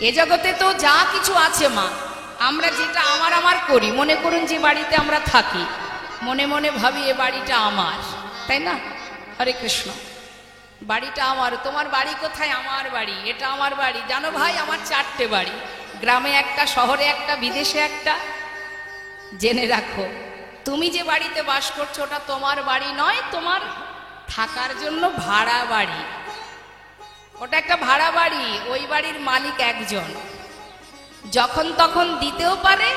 এ জগতে তো যা কিছু আছে মা, আমরা যেটা আমার আমার করি, মনে করুন যে বাড়িতে আমরা থাকি, মনে মনে ভাবি এ বাড়িটা আমার, তাই না? হরে কৃষ্ণ। বাড়িটা আমার, তোমার বাড়ি কোথায়? আমার বাড়ি, এটা আমার বাড়ি। জানো ভাই, আমার 4টে বাড়ি, গ্রামে একটা, শহরে একটা, বিদেশে একটা। জেনে রাখো, তুমি যে বাড়িতে বাস করছো ওটা তোমার বাড়ি নয়, তোমার থাকার জন্য ভাড়া বাড়ি। ওটা একটা ভাড়া বাড়ি, ওই বাড়ির মালিক একজন, যখন তখন দিতেও পারে,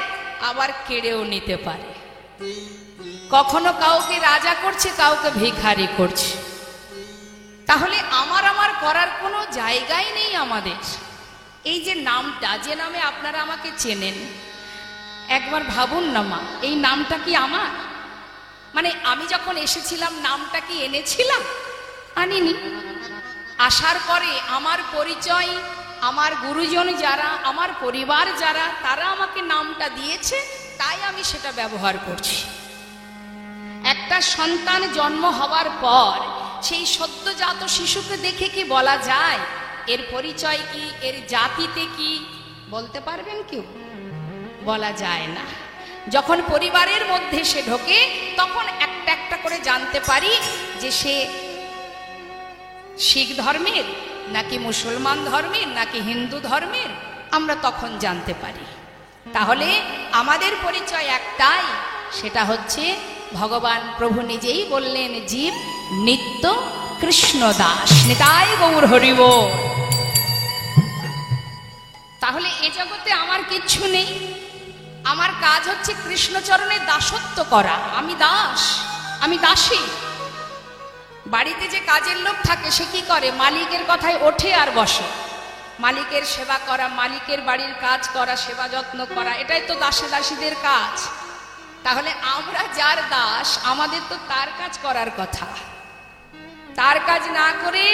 আবার কেড়েও নিতে পারে। কখনো কাউকে রাজা করছে, কাউকে ভিখারি করছে। তাহলে আমার আমার করার কোনো জায়গাই নেই আমাদের। এই যে নামটা, যে নামে আপনারা আমাকে চেনেন, একবার ভাবুন না মা, এই নামটা কি আমার? মানে আমি যখন এসেছিলাম নামটা কি এনেছিলাম? আনিনি। আসার পরে আমার পরিচয়, আমার গুরুজন যারা, আমার পরিবার যারা, তারা আমাকে নামটা দিয়েছে, তাই আমি সেটা ব্যবহার করছি। একটা সন্তান জন্ম হওয়ার পর সেই সদ্যজাত শিশুকে দেখে কি বলা যায় এর পরিচয় কি, এর জাতিতে কি? বলতে পারবেন কেউ? বলা যায় না। যখন পরিবারের মধ্যে সে ঢোকে, তখন একটা একটা করে জানতে পারি যে সে শিখ ধর্মের, নাকি মুসলমান ধর্মের, নাকি হিন্দু ধর্মের, আমরা তখন জানতে পারি। তাহলে আমাদের পরিচয় একটাই, সেটা হচ্ছে ভগবান প্রভু নিজেই বললেন, জীব নিত্য কৃষ্ণ দাস, নিতাই গৌর হরি বল। তাহলে এ জগতে আমার কিচ্ছু নেই, আমার কাজ হচ্ছে কৃষ্ণচরণের দাসত্ব করা। আমি দাস, আমি দাসী। বাড়িতে যে কাজের লোক থাকে সে কি করে? মালিকের কথায় ওঠে আর বসে, মালিকের সেবা করা, মালিকের বাড়ির কাজ করা, সেবা যত্ন করা, এটাই তো দাসে দাসীদের কাজ। তাহলে আমরা যার দাস, আমাদের তো তার কাজ করার কথা। তার কাজ না করে,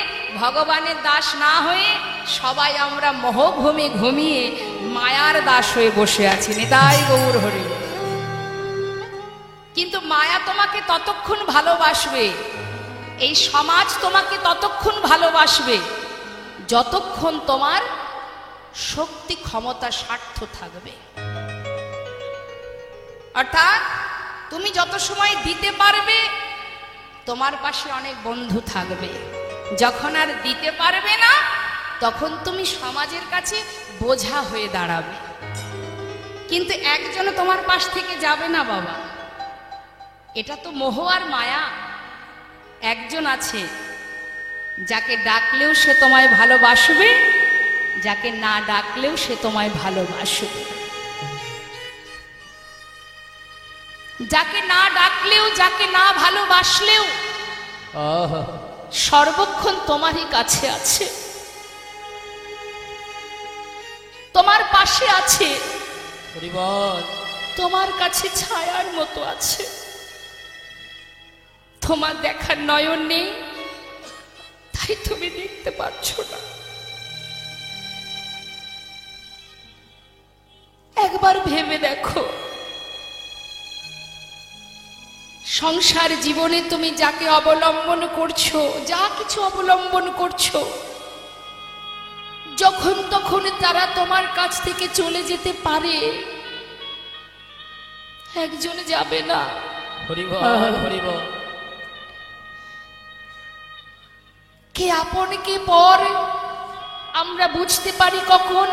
ভগবানের দাস না হয়ে, সবাই আমরা মোহভূমি ঘুমিয়ে মায়ার দাস হয়ে বসে আছি। নিতাই গৌর হরি। কিন্তু মায়া তোমাকে ততক্ষণ ভালোবাসবে, এই সমাজ তোমাকে ততক্ষণ ভালোবাসবে যতক্ষণ তোমার শক্তি, ক্ষমতা, স্বার্থ থাকবে। অর্থাৎ তুমি যত সময় দিতে পারবে, তোমার পাশে অনেক বন্ধু থাকবে। যখন আর দিতে পারবে না, তখন তুমি সমাজের কাছে বোঝা হয়ে দাঁড়াবে। কিন্তু একজন তোমার পাশ থেকে যাবে না বাবা, এটা তো মোহ আর মায়া। একজন আছে, যাকে ডাকলেও সে তোমায় ভালোবাসবে, যাকে না ডাকলেও সে তোমায় ভালোবাসবে। যাকে না ডাকলেও, যাকে না ভালোবাসলেও সর্বক্ষণ তোমারই কাছে আছে, তোমার পাশে আছে, তোমার কাছে ছায়ার মতো আছে। তোমার দেখার নয়ন নেই, তাই তুমি দেখতে পাচ্ছ না। একবার ভেবে দেখো, সংসার জীবনে তুমি যাকে অবলম্বন করছো, যা কিছু অবলম্বন করছো, যখন তখন তারা তোমার কাছ থেকে চলে যেতে পারে, একজন যাবে না। কে আপন কে পর আমরা বুঝতে পারি কখন?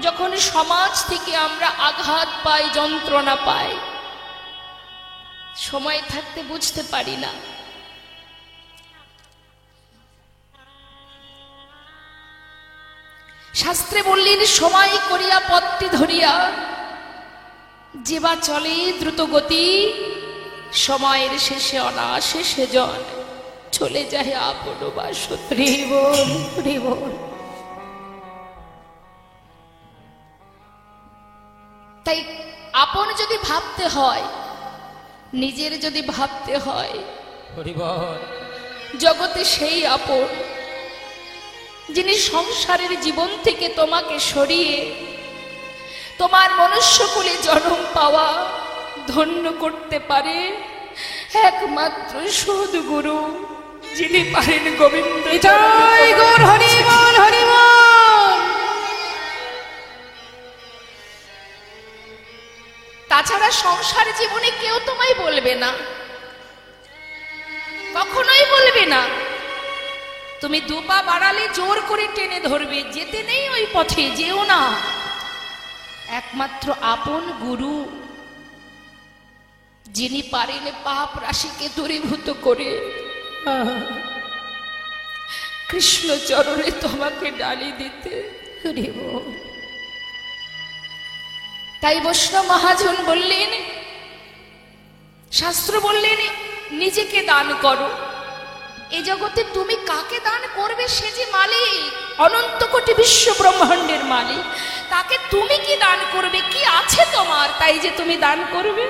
যখন সমাজ থেকে আমরা আঘাত পাই, যন্ত্রণা পাই। সময় থাকতে বুঝতে পারি না। শাস্ত্রে বললেন, সময় করিয়া পথটি ধরিয়া যেবা চলে দ্রুত গতি, সময়ের শেষে অনায়াসে সেজন চলে যায় আপন বাসুদেব। তাই আপন যদি ভাবতে হয়, নিজের যদি ভাবতে হয়, জগতে সেই আপন যিনি সংসারের জীবন থেকে তোমাকে সরিয়ে তোমার মনুষ্যকুলে জন্ম পাওয়া ধন্য করতে পারে, একমাত্র সদ্গুরু, যিনি পারেন গোবিন্দ। জয় গৌর হরি বল, হরি বল। তাছাড়া সংসার জীবনে কেউ তোমায় বলবে না, কখনোই বলবে না। তুমি দুপা বাড়ালে জোর করে টেনে ধরবে, যেতে নেই ওই পথে, যেও না। একমাত্র আপন গুরু, যিনি পারেন পাপ রাশিকে দূরীভূত করে কৃষ্ণ চরণে তোমাকে ডালি দিতে। তাই বৈষ্ণব মহাজন বললেন, শাস্ত্র বললেন, নিজেকে দান করো। এই জগতে তুমি কাকে দান করবে, সে যে মালিক, অনন্ত কোটি বিশ্ব ব্রহ্মাণ্ডের মালিক, তাকে তুমি কি দান করবে? কি আছে তোমার তাই যে তুমি দান করবে?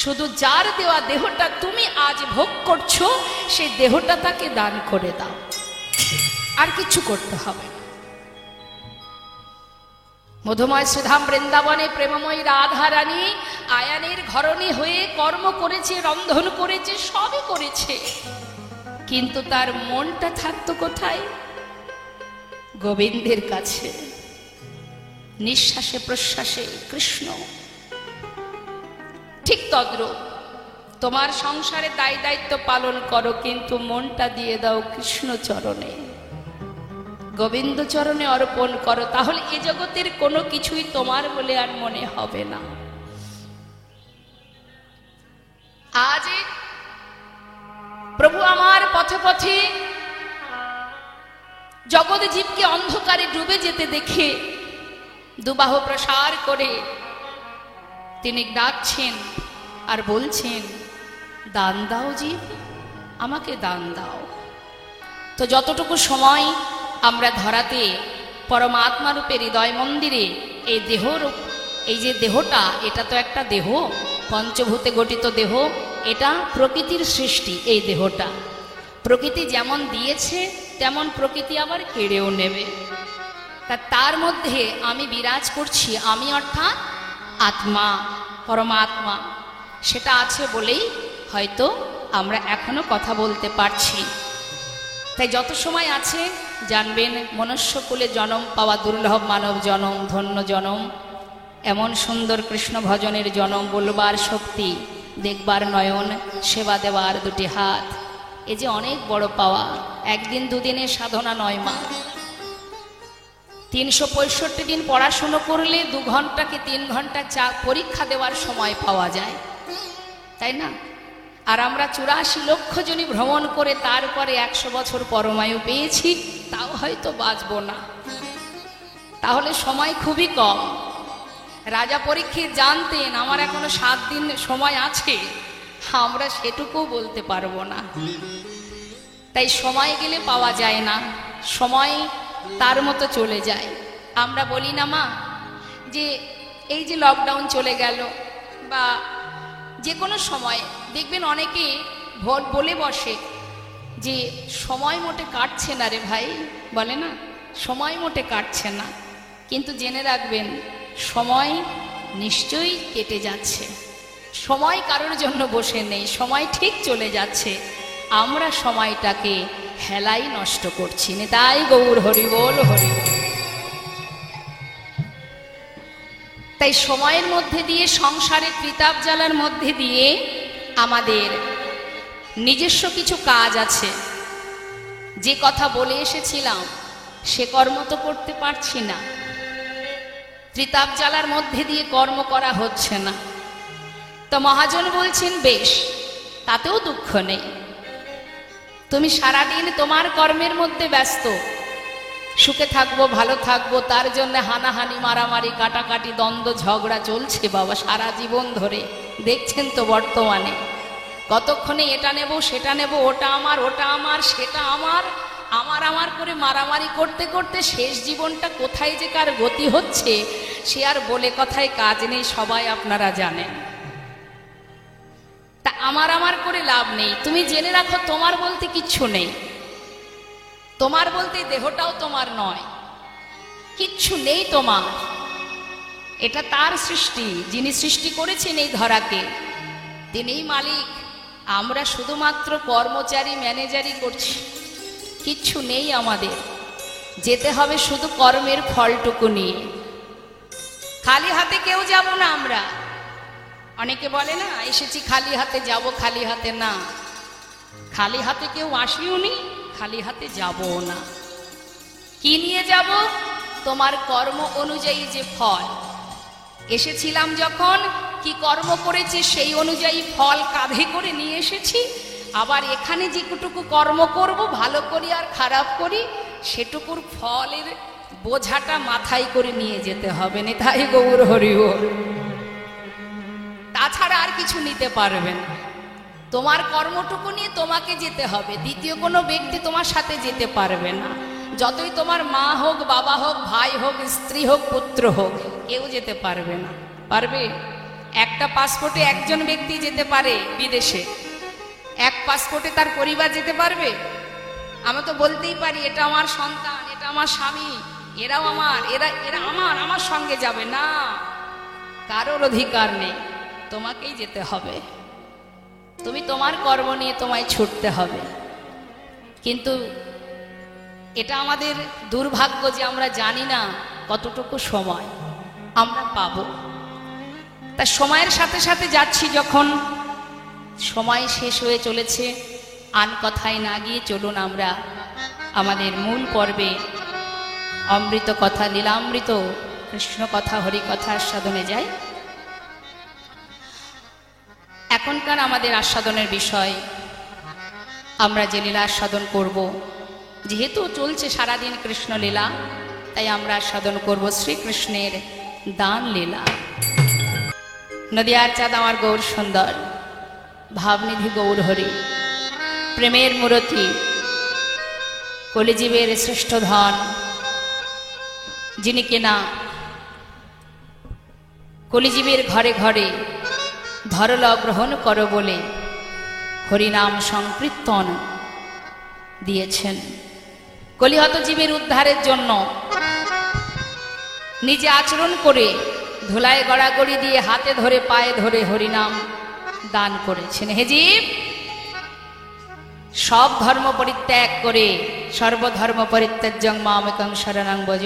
শুধু যার দেওয়া দেহটা তুমি আজ ভোগ করছো, সেই দেহটা তাকে দান করে দাও, আর কিছু করতে হবে না। মধুময় শ্রীধাম বৃন্দাবনে প্রেমময়ী রাধা রানী আয়ানের ঘরণী হয়ে কর্ম করেছে, রন্ধন করেছে, সবই করেছে, কিন্তু তার মনটা থাকতো কোথায়? গোবিন্দের কাছে। নিঃশ্বাসে প্রশ্বাসে কৃষ্ণ। ঠিক তদ্রূপ তোমার সংসারে দায় দায়িত্ব পালন করো, কিন্তু মনটা দিয়ে দাও কৃষ্ণ চরণে, গোবিন্দ চরণে অর্পণ করো। তাহলে এ জগতের কোনো কিছুই তোমার বলে আর মনে হবে না। আজ প্রভু আমার পথে পথে জগৎ জীবকে অন্ধকারে ডুবে যেতে দেখে দুবাহু প্রসার করে তিনি ডাকছেন আর বলছেন, দান দাও জীব, আমাকে দান দাও। তো যতটুকু সময় আমরা ধরাতে পরমাত্মা রূপে হৃদয় মন্দিরে এই দেহরূপ, এই যে দেহটা, এটা তো একটা দেহ, পঞ্চভূতে গঠিত দেহ, এটা প্রকৃতির সৃষ্টি। এই দেহটা প্রকৃতি যেমন দিয়েছে তেমন প্রকৃতি আবার কেড়েও নেবে। তার মধ্যে আমি বিরাজ করছি, আমি অর্থাৎ আত্মা, পরমাত্মা, সেটা আছে বলেই হয়তো আমরা এখনো কথা বলতে পারছি। তাই যত সময় আছে জানবেন, মনুষ্যকুলে জন্ম পাওয়া দুর্লভ মানব জনম, ধন্য জনম। এমন সুন্দর কৃষ্ণ ভজনের জনম, বলবার শক্তি, দেখবার নয়ন, সেবা দেওয়ার দুটি হাত, এ যে অনেক বড় পাওয়া। একদিন দুদিনের সাধনা নয় মা, 365 দিন পড়াশুনো করলে 2 ঘন্টা কি 3 ঘন্টা পরীক্ষা দেওয়ার সময় পাওয়া যায়, তাই না? আর আমরা 84 লক্ষ জনই ভ্রমণ করে তারপরে 100 বছর পরমায়ু পেয়েছি, তাও হয়তো বাঁচব না। তাহলে সময় খুবই কম। রাজা পরীক্ষিত জানতেন আমার এখনো 7 দিন সময় আছে, আমরা সেটুকু বলতে পারবো না। তাই সময় গেলে পাওয়া যায় না, সময় তার মতো চলে যায়। আমরা বলি না মা, যে এই যে লকডাউন চলে গেল বা যে কোনো সময় দেখবেন অনেকে বলে বসে যে সময় মোটে কাটছে না রে ভাই, বলে না সময় মোটে কাটছে না। কিন্তু জেনে রাখবেন, সময় নিশ্চয়ই কেটে যাচ্ছে। সময় কারোর জন্য বসে নেই, সময় ঠিক চলে যাচ্ছে। আমরা সময়টাকে হেলাই নষ্ট করছি না। তাই গৌর হরি বল, হরি বল। তাই সময়ের মধ্যে দিয়ে, সংসারে ত্রিতাপ জ্বালার মধ্যে দিয়ে আমাদের নিজস্ব কিছু কাজ আছে। যে কথা বলে এসেছিলাম সে কর্ম তো করতে পারছি না, ত্রিতাপ জ্বালার মধ্যে দিয়ে কর্ম করা হচ্ছে না। তো মহাজন বলছেন, বেশ, তাতেও দুঃখ নেই। তুমি সারাদিন তোমার কর্মের মধ্যে ব্যস্ত, সুখে থাকবো, ভালো থাকবো, তার জন্য হানাহানি, মারামারি, কাটাকাটি, দ্বন্দ্ব, ঝগড়া চলছে বাবা সারা জীবন ধরে। দেখছেন তো বর্তমানে কতক্ষণে এটা নেব, সেটা নেব, ওটা আমার, ওটা আমার, সেটা আমার, আমার আমার করে মারামারি করতে করতে শেষ জীবনটা কোথায় যে কার গতি হচ্ছে সে আর বলে কথায় কাজ নেই, সবাই আপনারা জানেন। তা আমার আমার করে লাভ নেই। তুমি জেনে রাখো, তোমার বলতে কিচ্ছু নেই। তোমার বলতে দেহটাও তোমার নয়, কিচ্ছু নেই তোমার। এটা তার সৃষ্টি, যিনি সৃষ্টি করেছেন এই ধরাকে, তিনিই মালিক। আমরা শুধুমাত্র কর্মচারী, ম্যানেজারই করছি, কিচ্ছু নেই আমাদের। যেতে হবে শুধু কর্মের ফলটুকু নিয়ে, খালি হাতে কেউ যাব না আমরা। অনেকে বলে না এসেছি খালি হাতে যাব, খালি হাতে না, খালি হাতে কেউ আসিও নি, খালি হাতে যাবও না। কি নিয়ে যাব? তোমার কর্ম অনুযায়ী যে ফল। এসেছিলাম যখন কি কর্ম করেছি সেই অনুযায়ী ফল কাঁধে করে নিয়ে এসেছি। আবার এখানে যেটুকু কর্ম করব, ভালো করি আর খারাপ করি, সেটুকুর ফলের বোঝাটা মাথায় করে নিয়ে যেতে হবে। নিতাই গৌর হরি বল। তাছাড়া আর কিছু নিতে পারবে না। তোমার কর্মটুকু নিয়ে তোমাকে যেতে হবে, দ্বিতীয় কোনো ব্যক্তি তোমার সাথে যেতে পারবে না। যতই তোমার মা হোক, বাবা হোক, ভাই হোক, স্ত্রী হোক, পুত্র হোক, কেউ যেতে পারবে না। পারবে? একটা পাসপোর্টে একজন ব্যক্তি যেতে পারে বিদেশে, এক পাসপোর্টে তার পরিবার যেতে পারবে? আমরা তো বলতেই পারি এটা আমার সন্তান, এটা আমার স্বামী, এরাও আমার, এরা আমার সঙ্গে যাবে না। কারোর অধিকার নেই, তোমাকেই যেতে হবে। তুমি তোমার কর্ম নিয়ে তোমায় ছুটতে হবে। কিন্তু এটা আমাদের দুর্ভাগ্য যে আমরা জানি না কতটুকু সময় আমরা পাব। তা সময়ের সাথে সাথে যাচ্ছি যখন, সময় শেষ হয়ে চলেছে, আন কথায় না গিয়ে চলুন আমরা আমাদের মূল পর্বে অমৃত কথা, লীলামৃত কৃষ্ণ কথা, হরি কথা আস্বাদনে যাই। এখনকার আমাদের আস্বাদনের বিষয়, আমরা যে লীলা আস্বাদন করব, যেহেতু চলছে সারাদিন কৃষ্ণ লীলা, তাই আমরা আস্বাদন করব শ্রীকৃষ্ণের দান লীলা। নদিয়ার চাঁদ আমার গৌর সুন্দর, ভাবনিধি গৌর হরি, প্রেমের মূরতি, কলিজীবের শ্রেষ্ঠ ধন, যিনি কিনা কলিজীবের ঘরে ঘরে ধরল গ্রহণ করো বলে হরিনাম সংকীর্তন দিয়েছেন। কলিহত জীবের উদ্ধারের জন্য নিজে আচরণ করে ধুলায় গড়াগড়ি দিয়ে হাতে ধরে পায়ে ধরে হরিনাম দান করেছেন। হে জীব, সব ধর্ম পরিত্যাগ করে সর্বধর্ম পরিত্যাজ্যং মামেকং শরণং ব্রজ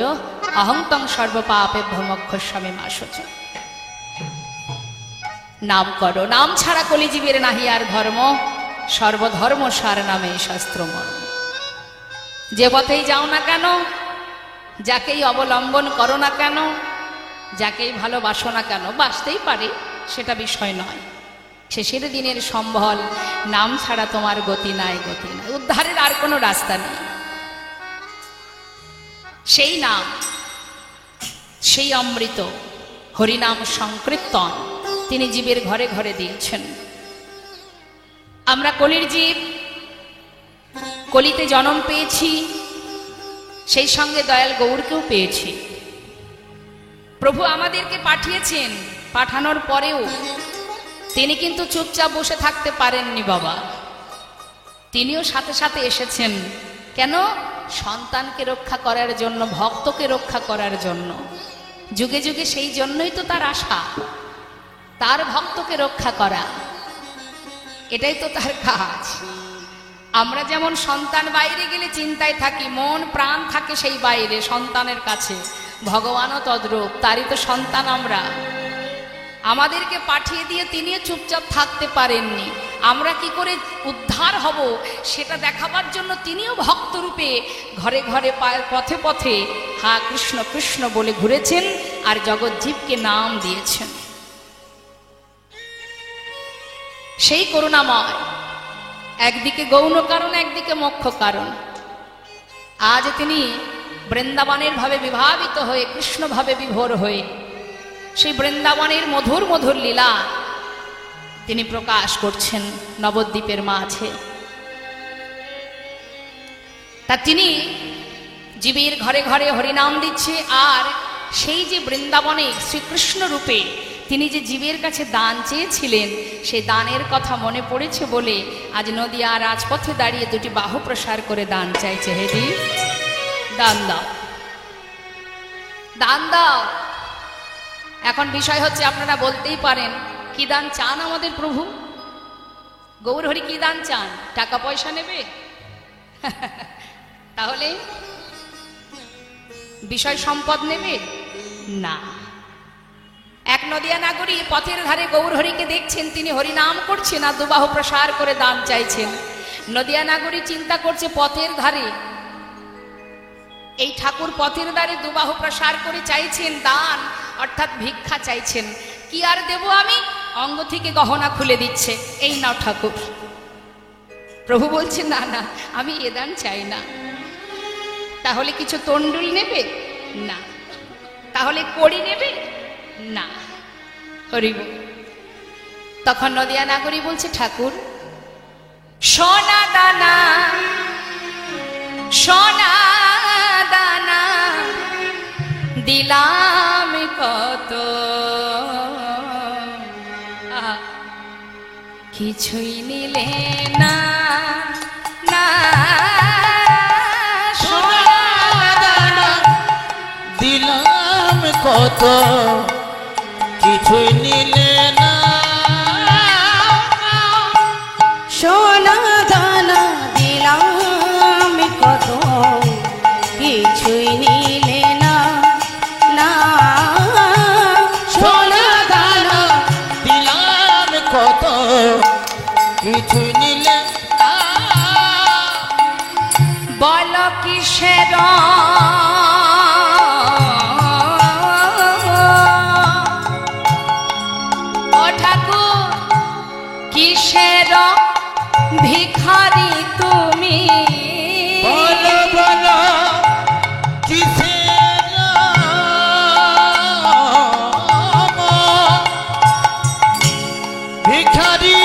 অহং তং সর্বপাপেভ্যো মোক্ষয়িষ্যামি মা শুচি। নাম করো, নাম ছাড়া কলিজীবের নাহি আর ধর্ম, সর্বধর্ম সার নামে শাস্ত্র মর্ম। যে পথেই যাও না কেন, যাকেই অবলম্বন করো না কেন, যাকেই ভালোবাসো না কেন, বাসতেই পারে, সেটা বিষয় নয়। শেষের দিনের সম্বল নাম ছাড়া তোমার গতি নাই, গতি নাই, উদ্ধারের আর কোনো রাস্তা নেই। সেই নাম, সেই অমৃত হরিনাম সংকীর্তন তিনি জীবের ঘরে ঘরে দিয়েছেন। আমরা কলির জীব, কলিতে জন্ম পেয়েছি, সেই সঙ্গে দয়াল গৌরকেও পেয়েছি। প্রভু আমাদেরকে পাঠিয়েছেন, পাঠানোর পরেও তিনি কিন্তু চুপচাপ বসে থাকতে পারেননি বাবা। তিনিও সাথে সাথে এসেছেন। কেন? সন্তানকে রক্ষা করার জন্য, ভক্তকে রক্ষা করার জন্য। যুগে যুগে সেই জন্যই তো তার আশা, তার ভক্তকে রক্ষা করা, এটাই তো তার কাজ। আমরা যেমন সন্তান বাইরে গেলে চিন্তায় থাকি, মন প্রাণ থাকে সেই বাইরে সন্তানের কাছে, ভগবানও তদ্রূপ, তারই তো সন্তান আমরা। আমাদেরকে পাঠিয়ে দিয়ে তিনিও চুপচাপ থাকতে পারেননি। আমরা কি করে উদ্ধার হব সেটা দেখাবার জন্য তিনিও ভক্তরূপে ঘরে ঘরে পথে পথে হা কৃষ্ণ কৃষ্ণ বলে ঘুরেছেন আর জগজ্জীবকে নাম দিয়েছেন। সেই করুণাময়, একদিকে গৌণ কারণ, একদিকে মোক্ষ কারণ। আজ তিনি বৃন্দাবনের ভাবে বিভাবিত হয়ে, কৃষ্ণ ভাবে বিভোর হয়ে সেই বৃন্দাবনের মধুর মধুর লীলা তিনি প্রকাশ করছেন নবদ্বীপের মাঝে। তা তিনি জীবের ঘরে ঘরে হরিনাম দিচ্ছে। আর সেই যে বৃন্দাবনে শ্রীকৃষ্ণ রূপে তিনি যে জীবের কাছে দান চেয়েছিলেন, সেই দানের কথা মনে পড়েছে বলে আজ নদিয়া রাজপথে দাঁড়িয়ে দুটি বাহু প্রসার করে দান চাইছে। হে দি, দান দাও, দান দাও। এখন বিষয় হচ্ছে, আপনারা বলতেই পারেন কি দান চান আমাদের প্রভু? গৌর হরি কি দান চান? টাকা পয়সা নেবে? তাহলে বিষয় সম্পদ নেবে না। এক নদিয়া নাগরী পথের ধারে গৌরহরিকে দেখছেন, তিনি হরিনাম করছেন আর দুবাহু প্রসার করে দান চাইছেন। নদিয়া নাগরী চিন্তা করছে, পথের ধারে এই ঠাকুর পথের ধারে দুবাহু প্রসার করে চাইছেন দান, অর্থাৎ ভিক্ষা চাইছেন। কি আর দেব আমি? অঙ্গ থেকে গহনা খুলে দিচ্ছে, এই নাও ঠাকুর। প্রভু বলছে, না না, আমি এ দান চাই না। তাহলে কিছু তন্ডুল নেবে? না। তাহলে কড়ি নেবে? না। হরিব। তখন নদিয়া নাগরী বলছে, ঠাকুর সোনা দানা, সোনা দানা দিলাম কত, কিছুই নিলে না, না সোনা দানা দিলাম কত, কিছুই নিলে না। সোনা দানা দিলাম কত, কিছুই নিলে না, না। সোনা দানা দিলাম কত, কিছুই নিলে না। বল কিসের ও ঠাকুর, কিসের ভিখারি তুমি? বলো বলো কিসের ভিখারি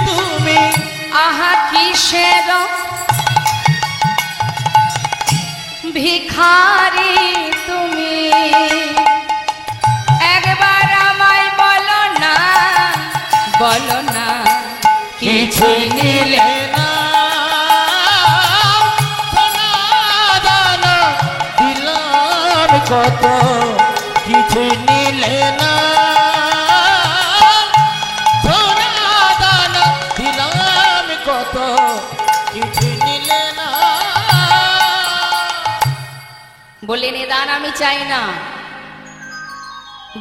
তুমি? আহা কিসের ভিখারি তুমি? একবার আমায় বলো না, বলো না, কিছুই নিলে না। সোনা দানা দিলাম কত, কিছুই নিলে না। সোনা দানা দিলাম কত, কিছুই নিলে না। বললেন, এ দান আমি চাই না।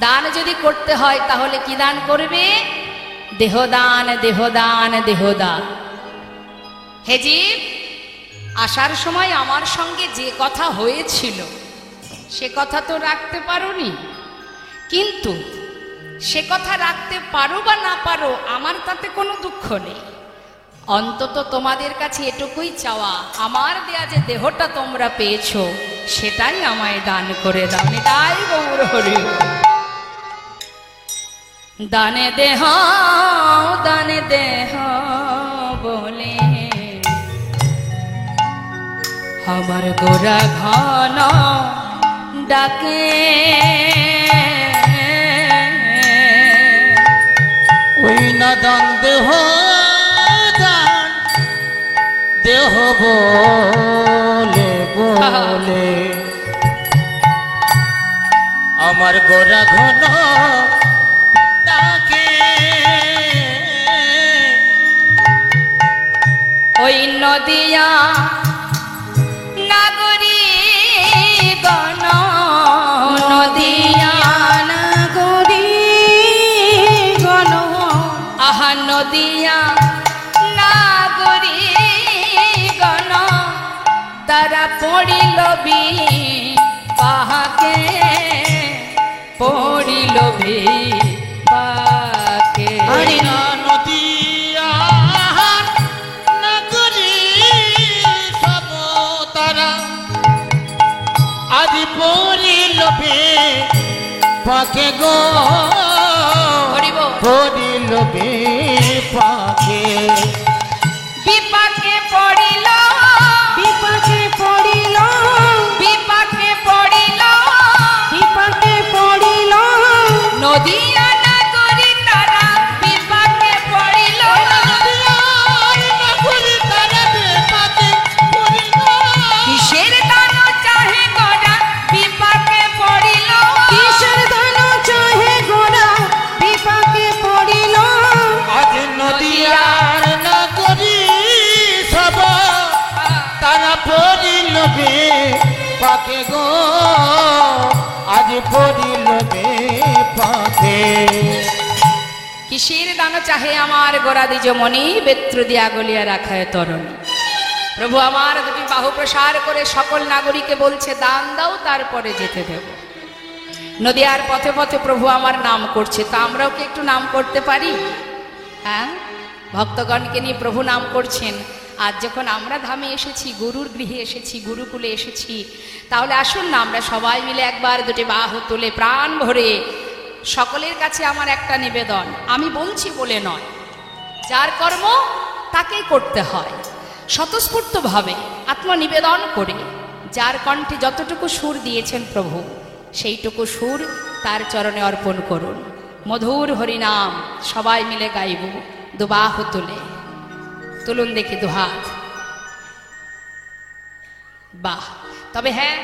দান যদি করতে হয় তাহলে কি দান করবে? দেহদান, দেহদান, দেহদান। হে জীব, আসার সময় আমার সঙ্গে যে কথা হয়েছিল সে কথা তো রাখতে পারোনি, কিন্তু সে কথা রাখতে পারো বা না পারো আমার তাতে কোনো দুঃখ নেই। অন্তত তোমাদের কাছে এটুকুই চাওয়া, আমার দেয়া যে দেহটা তোমরা পেয়েছো সেটাই আমায় দান করে দাও। এটাই গৌর হরি। দানে দেহ, দানে দেহ বলে আমার গোরা ঘন ডাকে। ওই না দান দেহ, দান দেহ বলে বলে আমার গোরা ঘন ডাকে। ওই নদিয়া নাগরী গণ, নদিয়া নাগরী গণ, আহা নদিয়া নাগরী গণ, তারা পড়িল পাহাকে, পড়িল পাকে। হরি না নদিয়া নাগরী সব তারা আদি পড়িল পাকে গো, হরিব। পড়িল পাকে। বিপাকে পড়িল, বিপাকে পড়িল, বিপাকে পড়িল, বিপাকে পড়িল, নদিয়া নাগরী তারা বিপাকে পড়িল। কিসের দান চাহে গোরা বিপাকে পড়িল, কিসের দান চাহে গোরা বিপাকে পড়িল। আজ নদিয়ার নাগরী সব তারা পড়িল পাকে গো, আজ পড়িল বিপাকে। কিসের দান চাহে আমার গোরা দিজ মনি, বেত্র দিয়া গলিয়া রাখায় তরণী। প্রভু আমার দুটি বাহু প্রসার করে সকল নাগরিককে বলছে দান দাও, তারপরে যেতে দেব। নদিয়ার পথে পথে প্রভু আমার নাম করছে, তা আমরাও কি একটু নাম করতে পারি? হ্যাঁ, ভক্তগণকে নিয়ে প্রভু নাম করছেন। আজ যখন আমরা ধামে এসেছি, গুরুর গৃহে এসেছি, গুরুকুলে এসেছি, তাহলে আসুন না আমরা সবাই মিলে একবার দুটি বাহু তুলে প্রাণ ভরে সকলের কাছে আমার একটা নিবেদন, আমি বলছি বলে নয়, যার কর্ম তাকেই করতে হয়, স্বতঃস্ফূর্তভাবে আত্মনিবেদন করে যার কণ্ঠে যতটুকু সুর দিয়েছেন প্রভু, সেইটুকু সুর তার চরণে অর্পণ করুন। মধুর হরিনাম সবাই মিলে গাইব, দুবাহু তুলে। তুলুন দেখি দুহাত। বাহ! তবে হ্যাঁ,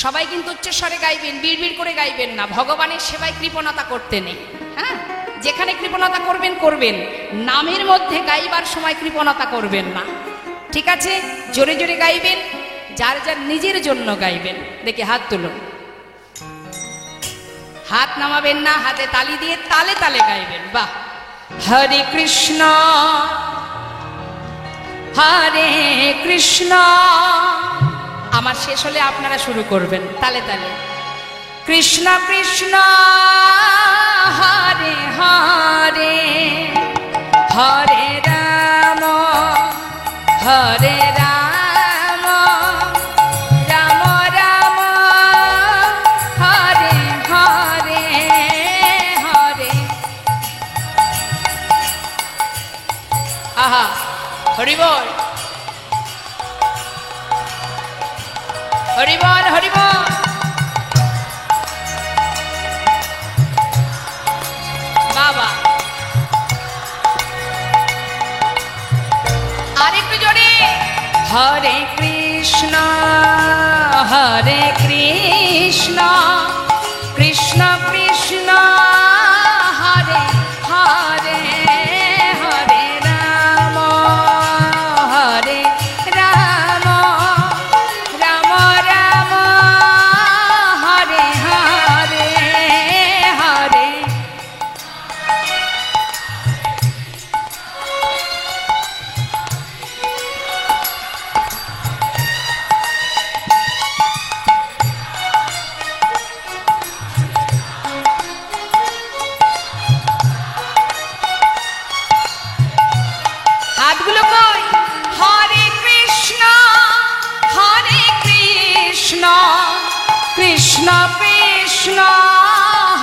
সবাই কিন্তু উচ্চস্বরে গাইবেন, বিড়বিড় করে গাইবেন না। ভগবানের সেবায় কৃপণতা করতে নেই। হ্যাঁ, যেখানে কৃপণতা করবেন করবেন, নামের মধ্যে গাইবার সময় কৃপণতা করবেন না। ঠিক আছে? জোরে জোরে গাইবেন, যার যার নিজের জন্য গাইবেন। দেখি হাত তুলুন, হাত নামাবেন না, হাতে তালি দিয়ে তালে তালে গাইবেন। বাহ! হরে কৃষ্ণ হরে কৃষ্ণ। আমার শেষ হলে আপনারা শুরু করবেন তালে তালে। কৃষ্ণ কৃষ্ণ হরে হরে, হরে রাম হরে রাম, রাম রাম হরে হরে, হরে। আহা, হরি বল হরি বল হরি বল। বাবা, আরেকটু জোরে। হরে কৃষ্ণ হরে কৃষ্ণ, কৃষ্ণ কৃষ্ণ হরে হরে, হরে রাম হরে রাম, রাম রাম হরে হরে, হরে। হাতগুলো কই? হরে কৃষ্ণ হরে কৃষ্ণ, কৃষ্ণ কৃষ্ণ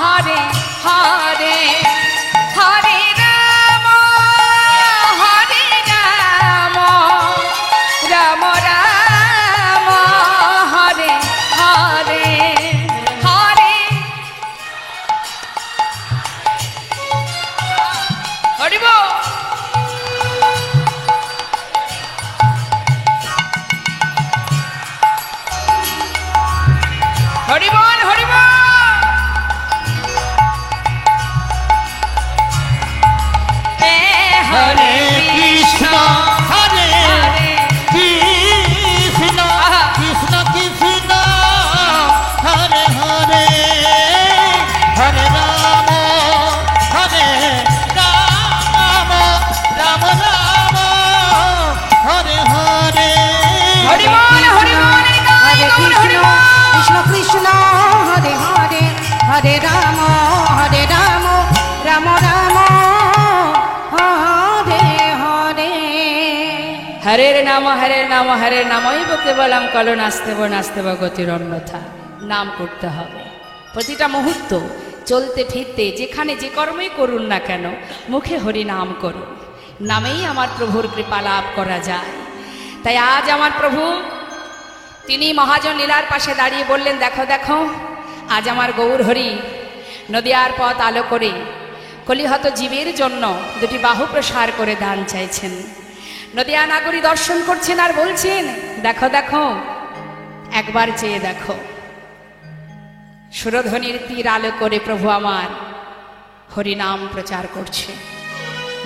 হরে হরে, হরে রাম হরে রাম, রাম রাম হরে হরে, হরে। হরি বল। হরি বল হরি বল। হরে কৃষ্ণ হরে হরে কৃষ্ণ, আহা। কৃষ্ণ কৃষ্ণ হরে হরে, হরে রাম হরে রাম, রাম রাম হরে হরে। হরি বল হরি বল। হরে কৃষ্ণ কৃষ্ণ কৃষ্ণ হরে হরে, হরে রাম রাম, রাম রাম হরে হরে। হরের নাম হরের নাম হরের নামই কেবলম কলো নাস্তেব নাস্তেব গতির অন্যথা। নাম করতে হবে প্রতিটা মুহূর্ত, চলতে ফিরতে যেখানে যে কর্মই করুন না কেন, মুখে হরি নাম করুন। নামেই আমার প্রভুর কৃপা লাভ করা যায়। তাই আজ আমার প্রভু তিনি মহাজন লীলার পাশে দাঁড়িয়ে বললেন, দেখো দেখো, আজ আমার গৌর হরি নদিয়ার পথ আলো করে কলিহত জীবের জন্য দুটি বাহু প্রসার করে দান চাইছেন। নদিয়া নাগরী দর্শন করছেন আর বলছেন, দেখো দেখো, একবার চেয়ে দেখো। সুরধ্বনির তীর আলো করে প্রভু আমার হরিনাম প্রচার করছে।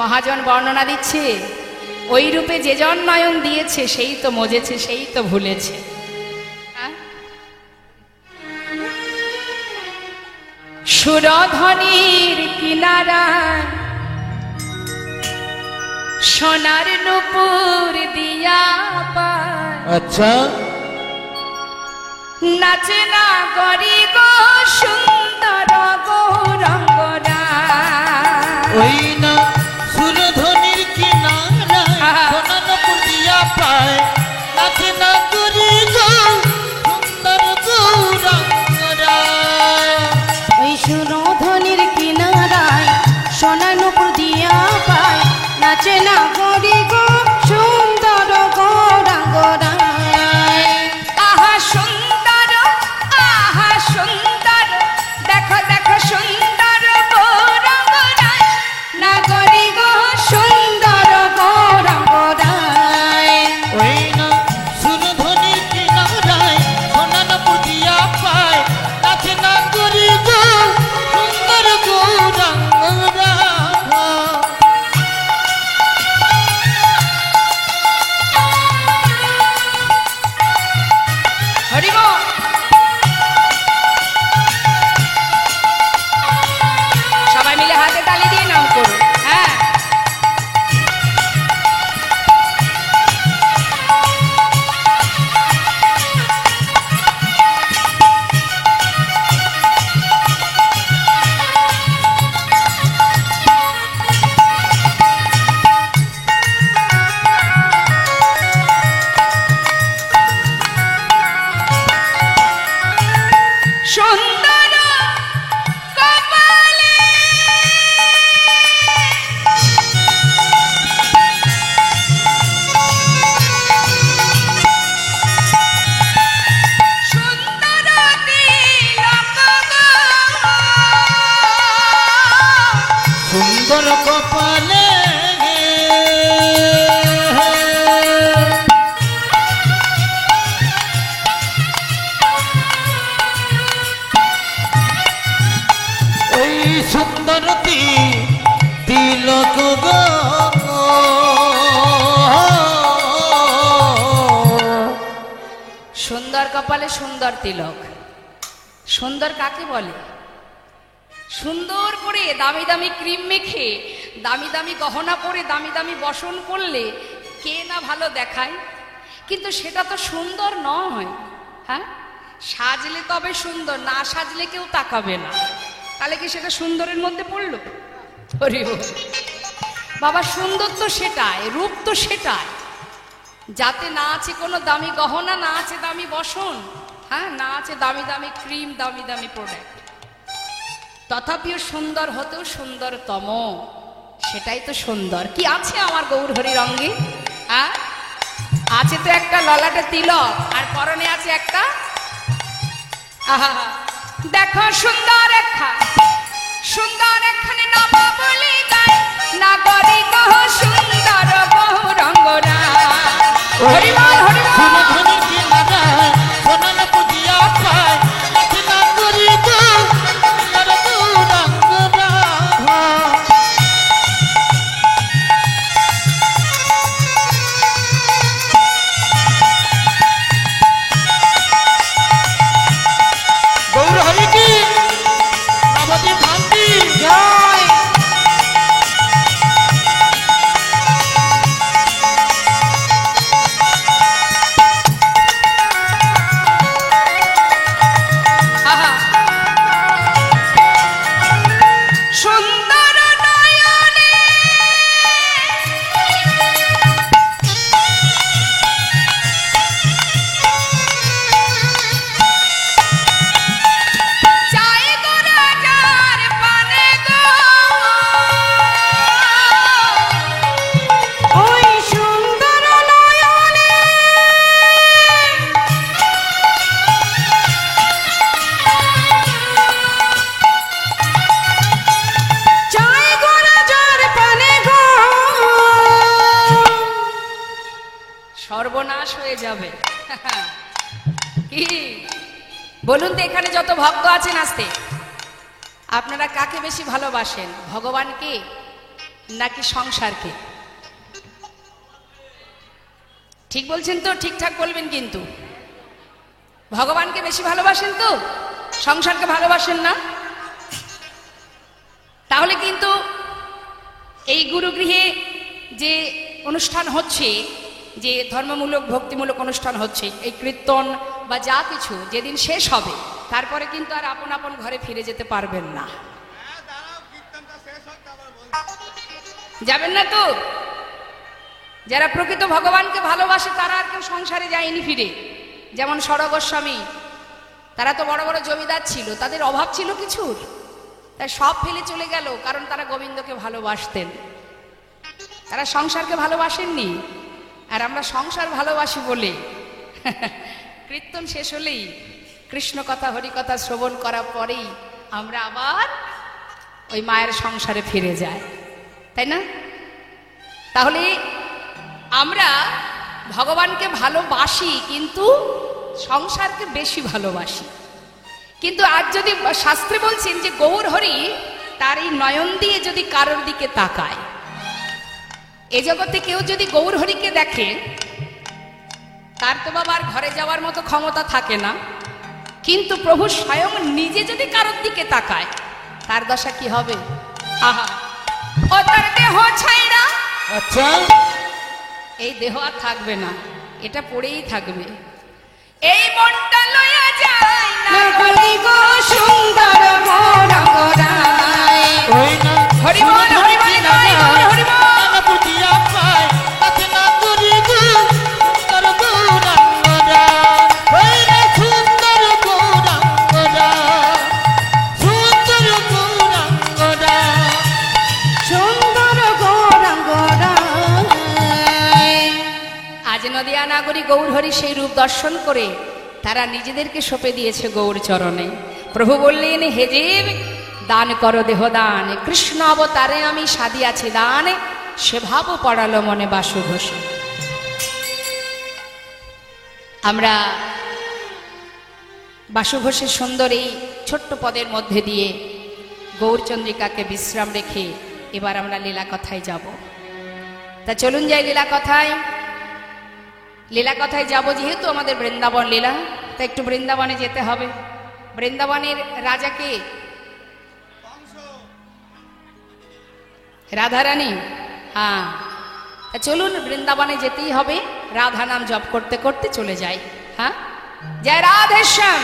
মহাজন বর্ণনা দিচ্ছে, ওই রূপে যে জন নয়ন দিয়েছে সেই তো মজেছে, সেই তো ভুলেছে। সুরধনির কিনারায় সোনার নুপুর দিয়া পায় আচ্ছা নাচে না গরি গো সুন্দর গৌরঙ্গরা ওই না সুরধনির কিনারায় সোনার পুরিয়া পায় নাচে না করি গো সুন্দর গৌরাঙ্গরা ওই সুরধনির কিনারায় সোনা নুপুর দিয়া পায় নাচে না গরি গো সুন্দর গৌরাঙ্গরায় আহা সুন্দর দেখো দেখো সুন্দর গৌরঙ্গরায় না গরি গো সুন্দর গৌরাঙ্গরায় ওই না সুরধনির কিনারায় সোনার পুরিয়া পায় নাচে না করি গো সুন্দর গৌরাঙ্গরা হরিব সবাই মিলে হাতে তালি দিয়ে নাম করুন হ্যাঁ সুন্দর কপালে সুন্দর তিলক গো সুন্দর কপালে এই সুন্দর তিলক গো সুন্দর কপালে সুন্দর তিলক সুন্দর কাকে বলে সুন্দর করে দামি দামি ক্রিম মেখে দামি দামি গহনা পরে দামি দামি বসন করলে কে না ভালো দেখায় কিন্তু সেটা তো সুন্দর নয় হ্যাঁ সাজলে তবে সুন্দর না সাজলে কেউ তাকাবে না তাহলে কি সেটা সুন্দরের মধ্যে পড়লো হরি বল। বাবা সুন্দর তো সেটাই রূপ তো সেটাই যাতে না আছে কোনো দামি গহনা না আছে দামি বসন হ্যাঁ না আছে দামি দামি ক্রিম দামি দামি প্রোডাক্ট তথাপিও সুন্দর হতেও সুন্দরতম সেটাই তো সুন্দর কি আছে আমার গৌরহরি রঙ্গে হ্যাঁ আছে তো একটা ললাটে তিলক আর পরনে আছে একটা আহা দেখো সুন্দর একখানে নাম বলি গায় নাগরি গহ সুন্দর গৌরঙ্গরা হরি বল হরি বল সুরধনির কিনারায় সোনার পুরিয়া পায় নাচে না করি গো সুন্দর গৌরাঙ্গরা গৌর হরি কি নবদ্বীপ শান্তি জয় আহা সুন্দর নয়নে চাই গো রাজার পানে গো ওই সুন্দর নয়নে চাই গো রাজার পানে গো সর্বনাশ হয়ে যাবে কি বলুন তো এখানে যত ভক্ত আছেন আসতে আপনারা কাকে বেশি ভালোবাসেন ভগবানকে নাকি সংসারকে ঠিক বলছেন তো ঠিকঠাক বলবেন কিন্তু ভগবানকে বেশি ভালোবাসেন তো সংসারকে ভালোবাসেন না তাহলে কিন্তু এই গুরুগৃহে যে অনুষ্ঠান হচ্ছে, যে ধর্মমূলক ভক্তিমূলক অনুষ্ঠান হচ্ছে, এই কীর্তন বা যা কিছু যেদিন শেষ হবে তারপরে কিন্তু আর আপন আপন ঘরে ফিরে যেতে পারবেন না। যাবেন না তো? যারা প্রকৃত ভগবানকে ভালোবাসে তারা আর কেউ সংসারে যায়নি ফিরে। যেমন ষড় গোস্বামী, তারা তো বড় বড় জমিদার ছিল, তাদের অভাব ছিল কিছুর, তাই সব ফেলে চলে গেল, কারণ তারা গোবিন্দকে ভালোবাসতেন, তারা সংসারকে ভালোবাসেননি। আর আমরা সংসার ভালোবাসি বলে কীর্তন শেষ হলেই, কৃষ্ণ কথা হরিকথা শ্রবণ করার পরেই আমরা আবার ওই মায়ের সংসারে ফিরে যাই, তাই না? তাহলে আমরা ভগবানকে ভালোবাসি কিন্তু সংসারকে বেশি ভালোবাসি। কিন্তু আজ যদি শাস্ত্রে বলছেন যে গৌর হরি তার এই নয়ন দিয়ে যদি কারোর দিকে তাকায়, এ জগতে কেউ যদি গৌর হরিকে দেখে, তার তো বাবার ঘরে যাওয়ার মতো ক্ষমতা থাকে না, কিন্তু প্রভু স্বয়ং নিজে যদি কারোর দিকে তাকায় তার দশা কি হবে? আহা, ও তার দেহ ছাইরা, আচ্ছা, এই দেহ আর থাকবে না, এটা পড়েই থাকবে। এই মনটা লইয়া যায় না নগরী গো সুন্দর গৌরাঙ্গরায়। ওই না হরিবল হরিবল গায় গৌর হরিবল। না বুঝিয়া পায় তাতে না করি গো সুন্দর গৌরাঙ্গরা। ওই না সুন্দর গৌরাঙ্গরা, সুন্দর গৌরাঙ্গরা। সুন্দর গৌরাঙ্গরায়। আজ নদিয়া নাগরী গৌর হরি সেই রূপ দর্শন করে তারা নিজেদেরকে সঁপে দিয়েছে গৌর চরণে। প্রভু বললেন, হে জীব, দান করো দেহ দান, কৃষ্ণ অবতারে আমি সাদিয়াছি দান, সে ভাব পড়ালো মনে বাসু ঘোষে। আমরা বাসু ঘোষের সুন্দর এই ছোট্ট পদের মধ্যে দিয়ে গৌরচন্দ্রিকাকে বিশ্রাম রেখে এবার আমরা লীলা কথায় যাব। তা চলুন যাই লীলা কথায়। লীলা কথায় যাব, যেহেতু আমাদের বৃন্দাবন লীলা, তা একটু বৃন্দাবনে যেতে হবে। বৃন্দাবনের রাজাকে রাধারানী, হ্যাঁ, তা চলুন বৃন্দাবনে যেতেই হবে। রাধা নাম জপ করতে করতে চলে যাই। হ্যাঁ, জয় রাধেশ্যাম,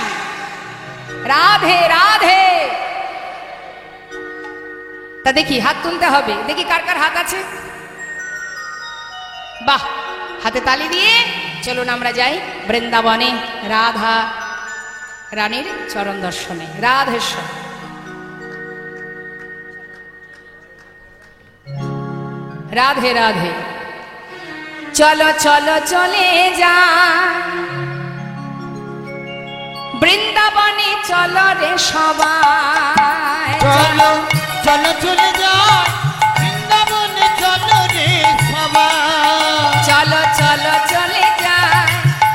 রাধে রাধে। তা দেখি হাত তুলতে হবে, দেখি কার কার হাত আছে। বাহ, হাতে তালি দিয়ে চলুন আমরা যাই বৃন্দাবনে রাধা রানীর চরণ দর্শনে। রাধেশ্বর। রাধে রাধে। চলো চলো চলে যা বৃন্দাবনে, চলো রে সবাই। চলো চলো চলে যাই বৃন্দাবনে, চলো রে সবাই। চলো চলো চলে যাই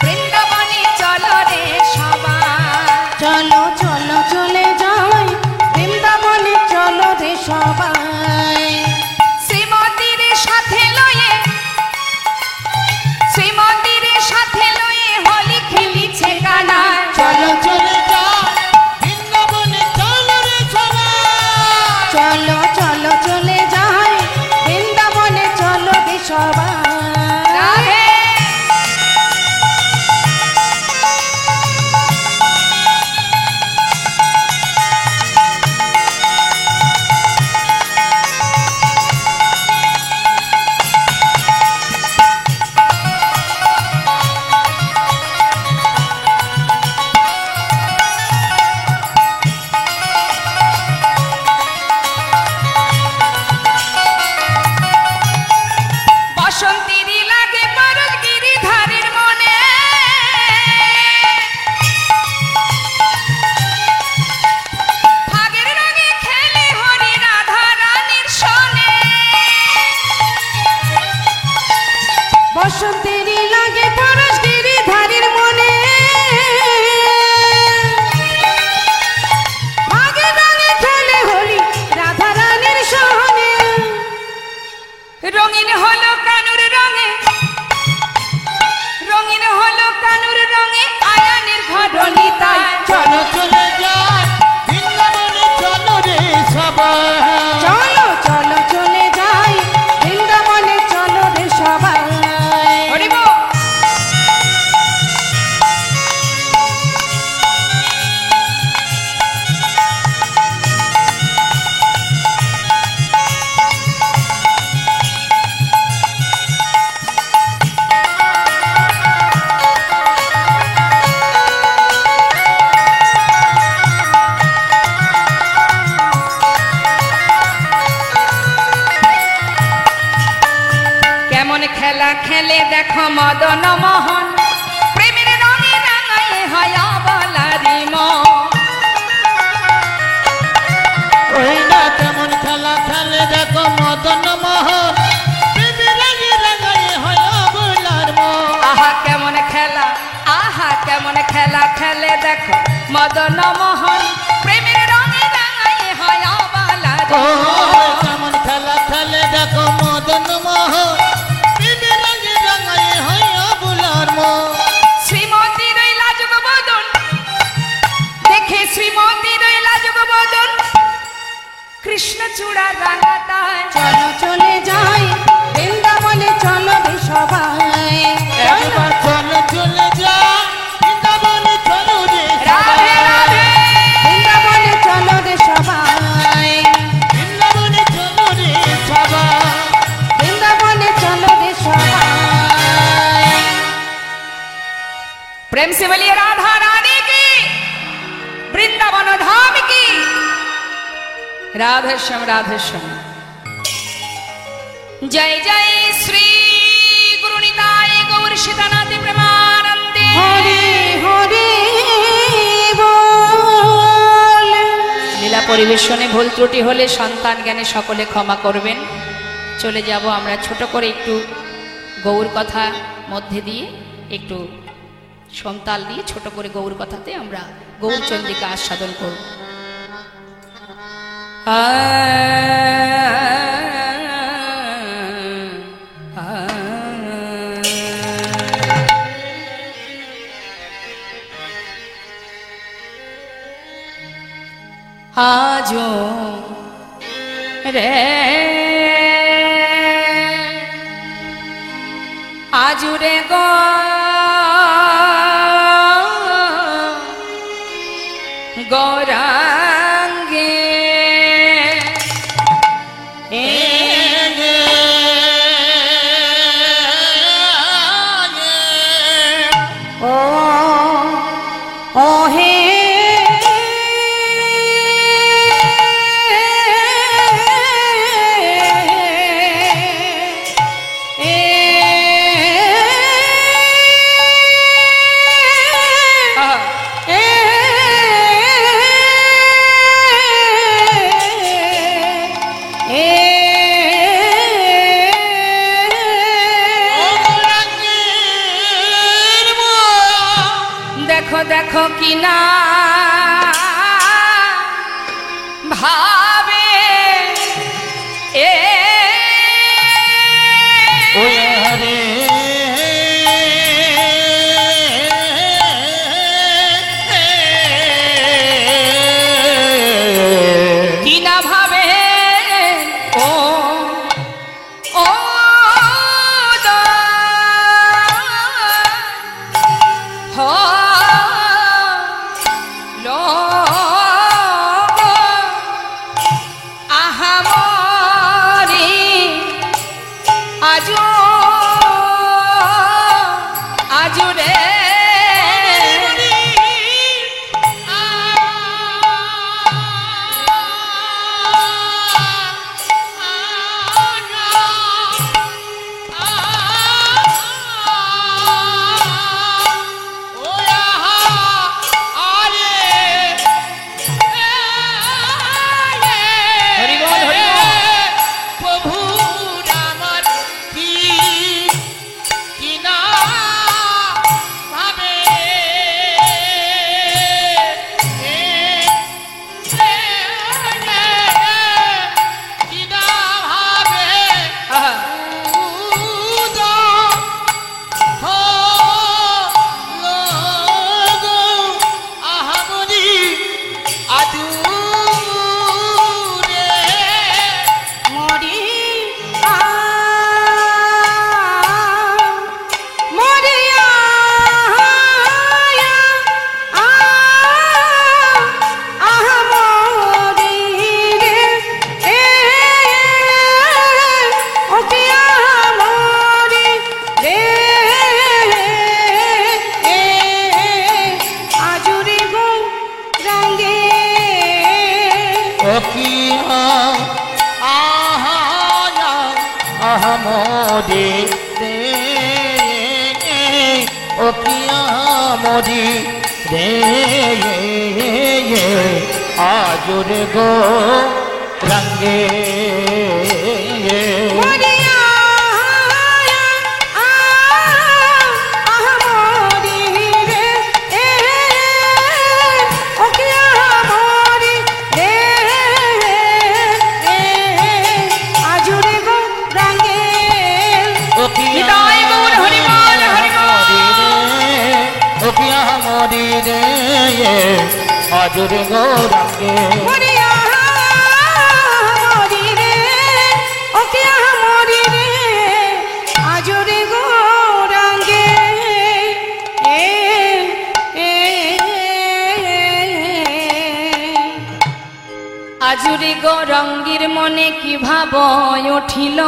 বৃন্দাবনে, চলো রে সবাই। চলো চলো চলে যাই বৃন্দাবনে, চলো রে সবাই। শ্রীমন্দিরের সাথে লয়ে, শ্রীমন্দিরের সাথে লয়ে হোলি খেলিছে কানায়। চলো চলে যাই বৃন্দাবনে, চলো রে সবাই। চলো চলো খেলে দেখো মদন মোহন প্রেমের রঙে রাঙায় হয় বলারি মন ওই না কেমন খেলা খেলে দেখো মদন মোহন প্রেমে রাঙে রাঙায় হয় অবলার মন। আহা কেমন খেলা খেলে দেখো মদন মোহন প্রেমের রঙে রাঙায় হয় বলারি ও মন কেমন খেলা খেলে দেখো মদন মোহন প্রেমে রাঙে রাঙায় হয় অবলার মন। শ্রীমতী রইলা যুগবদন দেখে শ্রীমতী রইলা যুগবদন কৃষ্ণ চূড়া রাঙাতায় চলো চলে যাই বৃন্দাবনে চলো রে সবাই একবার চলো চলে যা বৃন্দাবনে চলো রে রাধে রাধে বৃন্দাবনে চলো রে সবাই বৃন্দাবনে চলো রে সবাই। বৃন্দাবনে চলো রে সবাই प्रेम से बोलिए राधा रानी की वृंदावन धाम की राधेश्याम राधेश्याम जय जय श्री गुरु निताय गौर सीतानाथ प्रेमानंदे হরি হরি বল লীলা পরিবেশনে ভুল ত্রুটি হলে সন্তান জ্ঞানে সকলে ক্ষমা করবেন। চলে যাব আমরা ছোট করে একটু গৌর কথা মধ্যে দিয়ে একটু সমতাল দিয়ে ছোট করে গৌর কথাতে আমরা গৌর চন্দ্রিকা আস্বাদন করব। আজো রে আজুরে গো গৌরাঙ্গে ও ও হে দেখো দেখো কি না ভাবে এ ওই হরে কি না ভাবে ও ও হ লো আহামরি আজু আজু রে হরি বল হরি বল প্রভু আমার কি কিনা ভাবে কিনা ভাবে আহা মরি মরিয়া মরি রে ও পিয়া মরি রে আজুরি গো রঙে আহমদে রে ও প্রিয়া মরি রে আজরে গো রঙ্গে মরিয়া মরি রে ও প্রিয়া মরি রে আজুরে গো রঙ্গে ও প্রিয়া নিতাই গৌর হরি বল, হরি বল। মরি রে ও প্রিয়া মরি রে আজরে গো রঙ্গে মরিয়া মরি রে ও প্রিয়া মরি রে আজুরে গো রঙ্গে আজুরি গো রঙ্গির মনে কি ভাব উঠিল,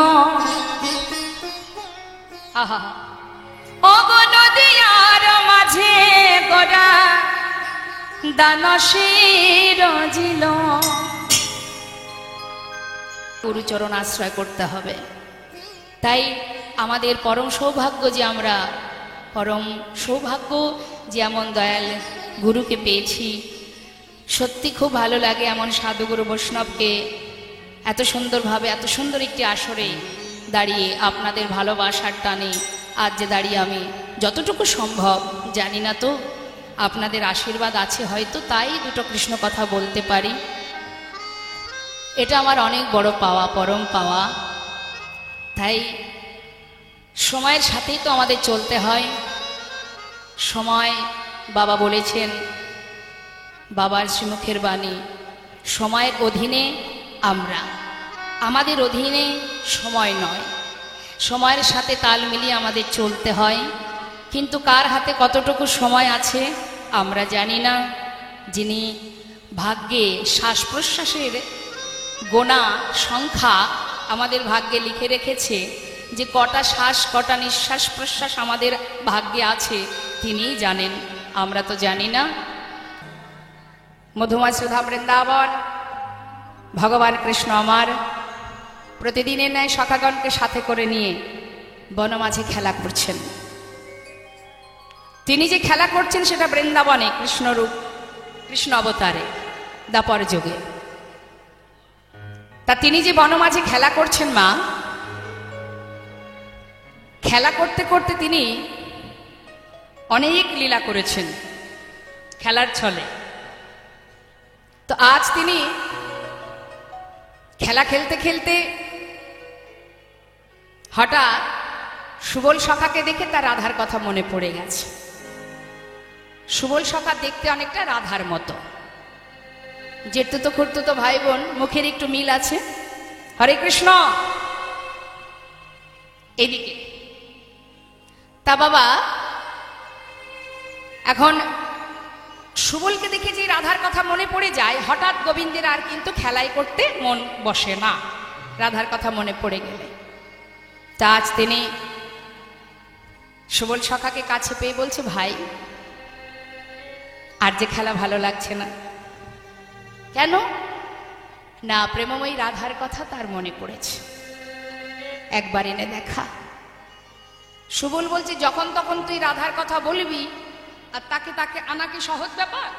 আহা ও গো নদীয়ার মাঝে গোরা দানশীর জিল। গুরুচরণ আশ্রয় করতে হবে। তাই আমাদের পরম সৌভাগ্য যে আমরা পরম সৌভাগ্য যে এমন দয়াল গুরুকে পেয়েছি। সত্যি খুব ভালো লাগে এমন সাধুগুরু বৈষ্ণবকে এত সুন্দরভাবে এত সুন্দর একটি আসরে দাঁড়িয়ে আপনাদের ভালোবাসার টানে আজ যে দাঁড়িয়ে আমি যতটুকু সম্ভব, জানি না তো আপনাদের আশীর্বাদ আছে হয়তো, তাই দুটো কৃষ্ণ কথা বলতে পারি। এটা আমার অনেক বড় পাওয়া, পরম পাওয়া। তাই সময়ের সাথেই তো আমাদের চলতে হয়। সময়, বাবা বলেছেন, বাবার শ্রীমুখের বাণী, সময়ের অধীনে আমরা, আমাদের অধীনে সময় নয়। সময়ের সাথে তাল মিলিয়ে আমাদের চলতে হয়, কিন্তু কার হাতে কতটুকু সময় আছে আমরা জানি না। যিনি ভাগ্যে শ্বাস প্রশ্বাসের গোনা সংখ্যা আমাদের ভাগ্যে লিখে রেখেছে, যে কটা শ্বাস কটা নিঃশ্বাস প্রশ্বাস আমাদের ভাগ্যে আছে, তিনিই জানেন, আমরা তো জানি না। মধুময় সুধা বৃন্দাবন ভগবান কৃষ্ণ আমার প্রতিদিনের ন্যায় সখাগণকে সাথে করে নিয়ে বনমাঝে খেলা করছেন। তিনি যে খেলা করছেন সেটা বৃন্দাবনে কৃষ্ণরূপ, কৃষ্ণ অবতারে দাপর যুগে। তা তিনি যে বনমাঝে খেলা করছেন মা, খেলা করতে করতে তিনি অনেক লীলা করেছেন খেলার ছলে। তো আজ তিনি খেলা খেলতে খেলতে হঠাৎ সুবল সখাকে দেখে তার রাধার কথা মনে পড়ে গেছে। সুবল সখা দেখতে অনেকটা রাধার মতো, জেঠতুতো খুড়তুতো ভাই বোন, মুখের একটু মিল আছে। হরে কৃষ্ণ এদিকে। তা বাবা এখন সুবলকে দেখে যে রাধার কথা মনে পড়ে যায়, হঠাৎ গোবিন্দের আর কিন্তু খেলাই করতে মন বসে না রাধার কথা মনে পড়ে গেলে। তা আজ তিনি সুবল সখাকে কাছে পেয়ে বলছে, ভাই আর যে খেলা ভালো লাগছে না। কেন না, প্রেমময়ী রাধার কথা তার মনে পড়েছে, একবার এনে দেখা। সুবল বলছে, যখন তখন তুই রাধার কথা বলবি আর তাকে তাকে আনা কি সহজ ব্যাপার?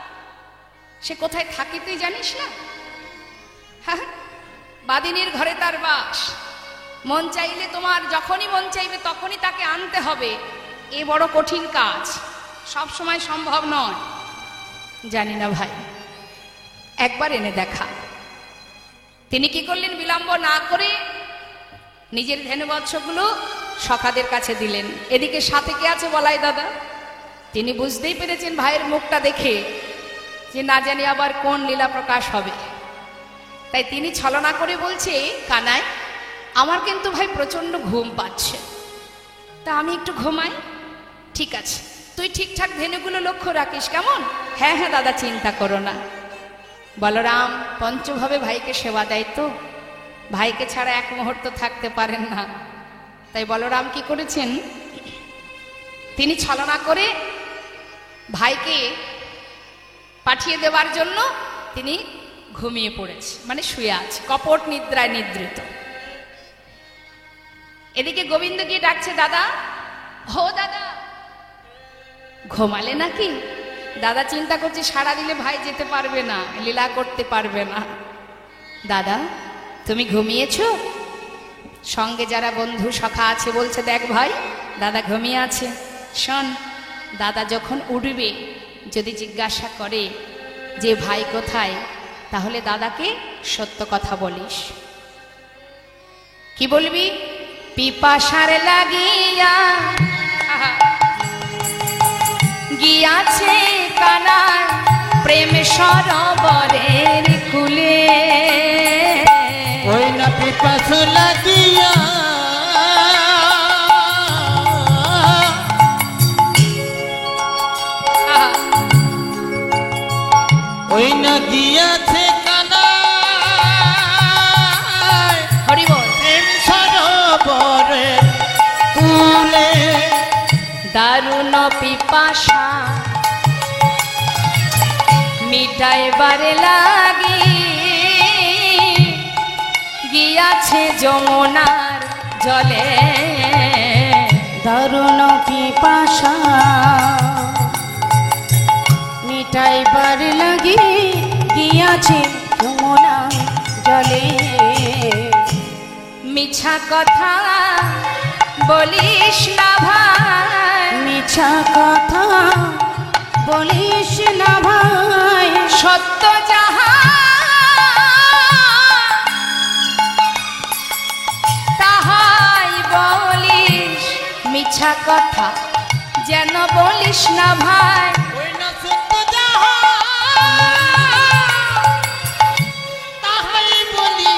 সে কোথায় থাকে তুই জানিস না? হ্যাঁ, বাদিনীর ঘরে তার বাস, মন চাইলে তোমার যখনই মন চাইবে তখনই তাকে আনতে হবে। এ বড় কঠিন কাজ, সব সময় সম্ভব নয়। জানি না ভাই, একবার এনে দেখা। তিনি কি করলেন, বিলম্ব না করে নিজের ধেনুবৎসগুলো সখাদের কাছে দিলেন। এদিকে সাথে কে আছে বলাই দাদা? তিনি বুঝতেই পেরেছেন ভাইয়ের মুখটা দেখে যে না জানি আবার কোন লীলা প্রকাশ হবে। তাই তিনি ছলনা করে বলছে, কানাই আমার কিন্তু ভাই প্রচন্ড ঘুম পাচ্ছে, তা আমি একটু ঘুমাই। ঠিক আছে, তুই ঠিকঠাক ধেনুগুলো লক্ষ্য রাখিস, কেমন? হ্যাঁ হ্যাঁ দাদা, চিন্তা করো না। বলরাম পঞ্চভাবে ভাইকে সেবা দেয়, তো ভাইকে ছাড়া এক মুহূর্ত থাকতে পারেন না। তাই বলরাম কি করেছেন, তিনি ছলনা করে ভাইকে পাঠিয়ে দেওয়ার জন্য তিনি ঘুমিয়ে পড়েছে, মানে শুয়ে আছে, কপট নিদ্রায় নিদ্রিত। এদিকে গোবিন্দ গিয়ে ডাকছে, দাদা, হো দাদা, ঘুমালে নাকি? দাদা চিন্তা করছে সাড়া দিলে ভাই যেতে পারবে না, লীলা করতে পারবে না। দাদা তুমি ঘুমিয়েছো? সঙ্গে যারা বন্ধু সখা আছে বলছে দেখ ভাই দাদা ঘুমিয়ে আছে। শোন, দাদা যখন উঠবে যদি জিজ্ঞাসা করে যে ভাই কোথায়, তাহলে দাদাকে সত্য কথা বলিস। কি বলবি? পিপাসার লাগিয়া গিয়াছে কানাই প্রেম সরোবরের কুলে। ওই না পিপাস লাগিয়া ওই না গিয়াছে কানাই হরি বল। প্রেম সরোবরের কুলে। দারুণ পিপাসা মিটাইবারে লাগি গিয়াছে যমুনার জলে। দারুণ পিপাসা মিটাইবার লাগি গিয়াছে যমুনা জলে। মিছা কথা বলিস না ভাই, মিছা কথা বলিস না ভাই, সত্য যাহা তাহাই বলিস। মিছা কথা যেন বলিস না ভাই, ওই না সত্য যাহা তাহাই বলি।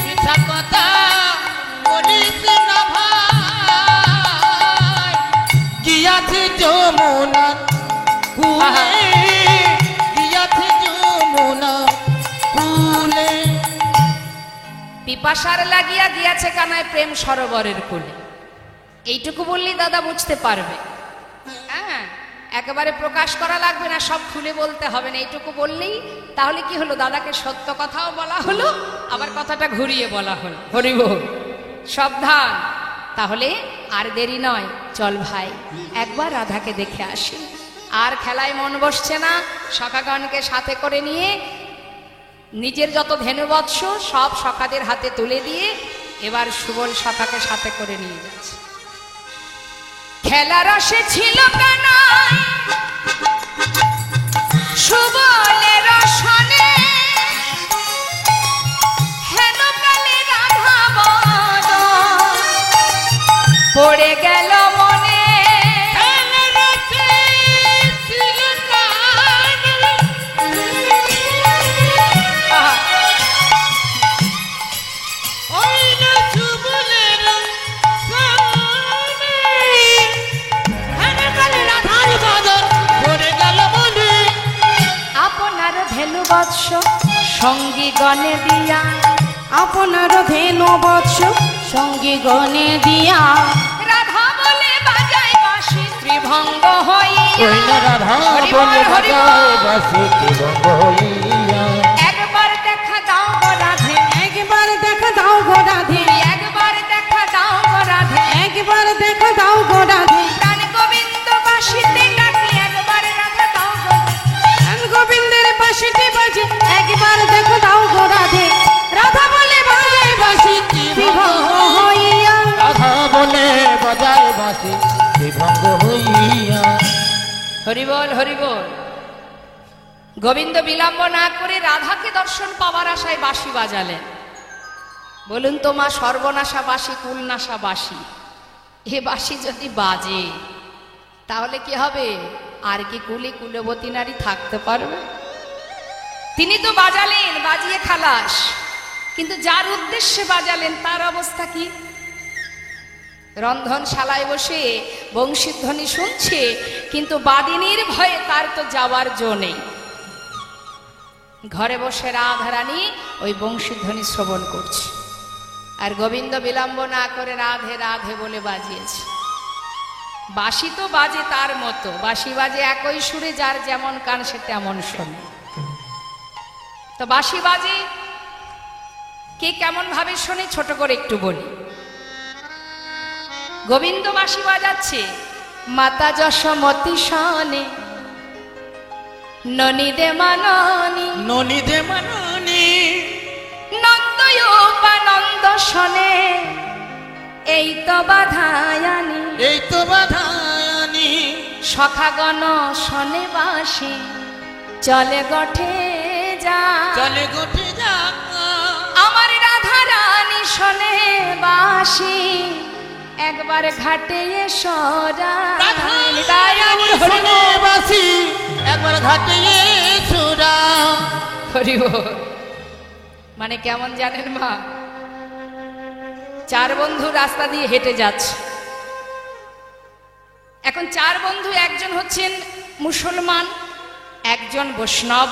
মিথ্যা কথা বলিস না ভাই। গিয়াছে যমুনা কুলে, গিয়াছে যমুনা কুলে। পিপাসার লাগিয়া গিয়াছে কানায় প্রেম সরোবরের কুলে। এইটুকু বললেই দাদা বুঝতে পারবে। হ্যাঁ, একেবারে প্রকাশ করা লাগবে না, সব খুলে বলতে হবে না, এইটুকু বললেই তাহলে কি হলো, দাদাকে সত্য কথাও বলা হলো, আবার কথাটা ঘুরিয়ে বলা হলো। হরি বল। সাবধান। তাহলে আর দেরি নয়, চল ভাই একবার রাধাকে দেখে আসি। আর খেলায় মন বসছে না, সখাগণকে সাথে করে নিয়ে নিজের যত ধেনুবৎস সব সখাদের হাতে তুলে দিয়ে এবার সুবল সখাকে সাথে করে নিয়ে যাচ্ছে। খেলা রসে ছিল কানাই সুবলের রসনে, হেন কালে রাধা বদন পড়ে গেল মনে। আপনার ধেনু বৎস সঙ্গী গণে দিয়া, আপনার ধেনু বৎস সঙ্গী গণে দিয়া, রাধা বলে বাজায় বাঁশি ত্রিভঙ্গ হইয়া। ওই না রাধা হরি বলে বল, হরি বল। বাজায় বাঁশি ত্রিভঙ্গ হইয়া। একবার দেখা দাও গো রাধে, একবার দেখা দাও গো রাধে, একবার দেখা দাও গো রাধে, একবার দেখা দাও গো রাধে, প্রাণ গোবিন্দ বাঁশিতে ডাকি একবার রাধা দাও গো। প্রাণ গোবিন্দের বাঁশিটি বাজে, একবার দেখা দাও গো রাধে। রাধা বলে বাজায় বাঁশি ত্রিভঙ্গ হইয়া, রাধা বলে বাজায় বাঁশি ত্রিভঙ্গ হইয়া। হরি বল, হরি বল। গোবিন্দ বিলম্ব না করে রাধাকে দর্শন পাওয়ার আশায় বাঁশি বাজালেন। বলুন তো মা, সর্বনাশা বাঁশি কুলনাশা বাঁশি, এ বাঁশি যদি বাজে তাহলে কি হবে? আর কি কুলে কুলবতী নারী থাকতে পারবে? তিনি তো বাজালেন, বাজিয়ে খালাস, কিন্তু যার উদ্দেশ্যে বাজালেন তার অবস্থা কি? রন্ধনশালায় বসে বংশীধ্বনি শুনছে, কিন্তু বাদিনীর ভয়ে তার তো যাওয়ার জো নেই। ঘরে বসে রাধারানী ওই বংশীধ্বনি শ্রবণ করছে, আর গোবিন্দ বিলম্ব না করে রাধে রাধে বলে বাজিয়েছে। বাঁশি তো বাজে তার মতো, বাঁশি বাজে একই সুরে, যার যেমন কান সে তেমন শোনে। তো বাঁশি বাজে কে কেমন ভাবে শোনে, ছোট করে একটু বলি। গোবিন্দ বাঁশি বাজাচ্ছে, মাতা যশোমতী সনে ননী দে মাননী ননী দে মাননী নন্দয়োপানন্দ সনে এই তো বাধায়ানি এই তো বাধায়ানি সখাগণ সনে বাসি চলে গঠে যা চলে গোটে যা আমার রাধা রানী সনে বাসি একবার ঘাটে এসো রাধারানী শোনে বাসি একবার ঘাটে সুরা হরি বল। মানে কেমন জানেন মা, চার বন্ধু রাস্তা দিয়ে হেঁটে যাচ্ছে। এখন চার বন্ধু, একজন হচ্ছেন মুসলমান, একজন বৈষ্ণব,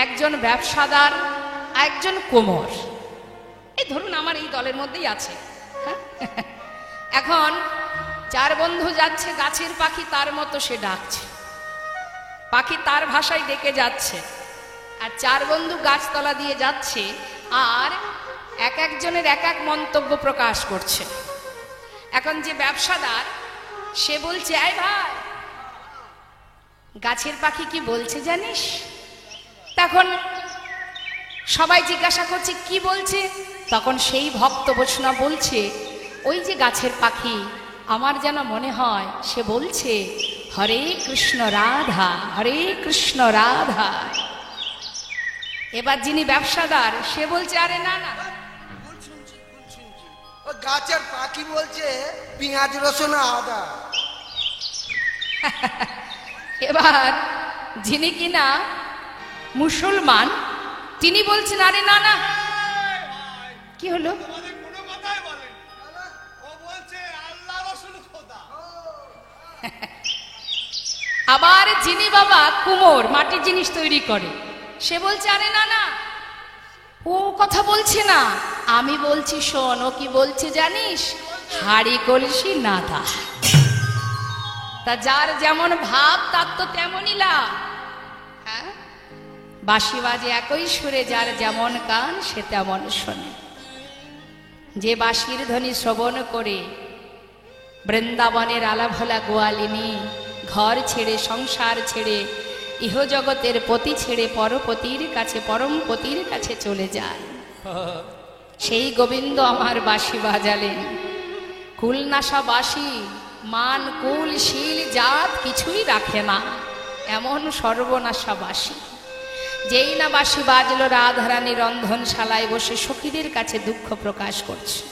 একজন ব্যবসাদার, একজন কোমর। এই ধরুন আমার এই দলের মধ্যেই আছে। হ্যাঁ? এখন চার বন্ধু যাচ্ছে, গাছের পাখি তার মতো সে ডাকছে, পাখি তার ভাষায় ডেকে যাচ্ছে, আর চার বন্ধু গাছতলা দিয়ে যাচ্ছে, আর এক একজনের এক এক মন্তব্য প্রকাশ করছে। এখন যে ব্যবসাদার সে বলছে, আয় ভাই, গাছের পাখি কি বলছে জানিস? তখন সবাই জিজ্ঞাসা করছে কি বলছে? তখন সেই ভক্ত বৈষ্ণব বলছে, ওই যে গাছের পাখি, আমার যেন মনে হয় সে বলছে হরে কৃষ্ণ রাধা, হরে কৃষ্ণ রাধা। এবার যিনি ব্যবসাদার সে বলছে, আরে না না, ও গাছের পাখি বলছে পেঁয়াজ রসুন আদা। এবার যিনি কিনা মুসলমান তিনি বলছেন, আরে না না। কি হলো? আবার যিনি বাবা কুমোর, মাটির জিনিস তৈরি করে, সে বলছে, আরে না না, ও কথা বলছে না, আমি বলছি শোন। ও কি বলছে জানিস? হাড়ি কলসি নাদা। তা যার যেমন ভাব তার তো তেমনই লাভ। হ্যাঁ, বাঁশি বাজে একই সুরে, যার যেমন কান সে তেমন শোনে। যে বাঁশির ধ্বনি শ্রবণ করে বৃন্দাবনের আলাভোলা গোয়ালিনী ঘর ছেড়ে, সংসার ছেড়ে, ইহজগতের পতি ছেড়ে পরপতির কাছে, পরম পতির কাছে চলে যায়, সেই গোবিন্দ আমার বাঁশি বাজালেন। কুলনাশা বাঁশি মান কুল শীল জাত কিছুই রাখে না, এমন সর্বনাশা বাঁশি। যেই না বাঁশি বাজলো, রাধারানী রন্ধনশালায় বসে সখীদের কাছে দুঃখ প্রকাশ করছে।